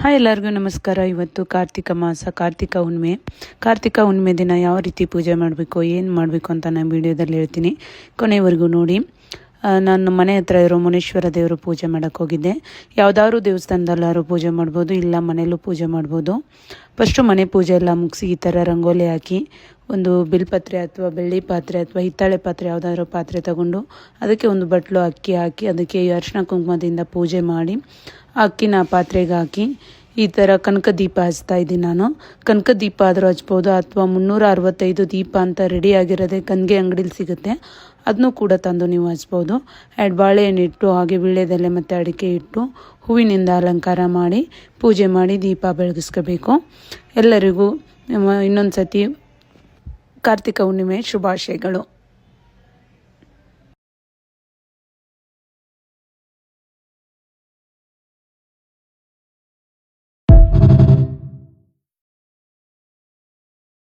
Hi, ಎಲ್ಲರಿಗೂ ನಮಸ್ಕಾರ. ಇವತ್ತು ಕಾರ್ತಿಕ ಮಾಸ, ಕಾರ್ತಿಕ ಹುಣ್ಣಿಮೆ ದಿನ ಯಾವ ರೀತಿ ಪೂಜೆ ಮಾಡಬೇಕು, ಏನು ಮಾಡಬೇಕು ಅಂತ ನಾನು ವಿಡಿಯೋದಲ್ಲಿ ಹೇಳ್ತೀನಿ. ಕೊನೆವರೆಗೂ ನೋಡಿ. ನಾನು ಮನೆ ಹತ್ರ ಇರೋ ಮುನೇಶ್ವರ ದೇವರು ಪೂಜೆ ಮಾಡೋಕ್ಕೆ ಹೋಗಿದ್ದೆ. ಯಾವುದಾದ್ರೂ ದೇವಸ್ಥಾನದಲ್ಲಾದ್ರೂ ಪೂಜೆ ಮಾಡ್ಬೋದು, ಇಲ್ಲ ಮನೆಯಲ್ಲೂ ಪೂಜೆ ಮಾಡ್ಬೋದು. ಫಸ್ಟು ಮನೆ ಪೂಜೆ ಎಲ್ಲ ಮುಗಿಸಿ ಈ ಥರ ರಂಗೋಲಿ ಹಾಕಿ ಒಂದು ಬಿಲ್ಪತ್ರೆ ಅಥವಾ ಬೆಳ್ಳಿ ಪಾತ್ರೆ ಅಥವಾ ಹಿತ್ತಾಳೆ ಪಾತ್ರೆ ಯಾವುದಾದ್ರೂ ಪಾತ್ರೆ ತಗೊಂಡು ಅದಕ್ಕೆ ಒಂದು ಬಟ್ಲು ಅಕ್ಕಿ ಹಾಕಿ ಅದಕ್ಕೆ ಅರಿಶಿನ ಕುಂಕುಮದಿಂದ ಪೂಜೆ ಮಾಡಿ ಅಕ್ಕಿನ ಪಾತ್ರೆಗೆ ಹಾಕಿ ಈ ಥರ ಕನಕ ದೀಪ ಹಚ್ತಾ ಇದ್ದೀನಿ. ನಾನು ಕನಕ ದೀಪ ಆದರೂ ಹಚ್ಬೋದು ಅಥವಾ 365 ದೀಪ ಅಂತ ರೆಡಿಯಾಗಿರೋದೆ ಕನ್ಗೆ ಅಂಗಡಿಲಿ ಸಿಗುತ್ತೆ, ಅದನ್ನೂ ಕೂಡ ತಂದು ನೀವು ಹಚ್ಬೋದು. ಬಾಳೆಹಣ್ಣು ಇಟ್ಟು ಹಾಗೆ ವೀಳ್ಯದೆಲೆ ಮತ್ತು ಅಡಿಕೆ ಇಟ್ಟು ಹೂವಿನಿಂದ ಅಲಂಕಾರ ಮಾಡಿ ಪೂಜೆ ಮಾಡಿ ದೀಪ ಬೆಳಗಿಸ್ಕೋಬೇಕು. ಎಲ್ಲರಿಗೂ ಇನ್ನೊಂದು ಸತಿ ಕಾರ್ತಿಕ ಹುಣ್ಣಿಮೆ ಶುಭಾಶಯಗಳು.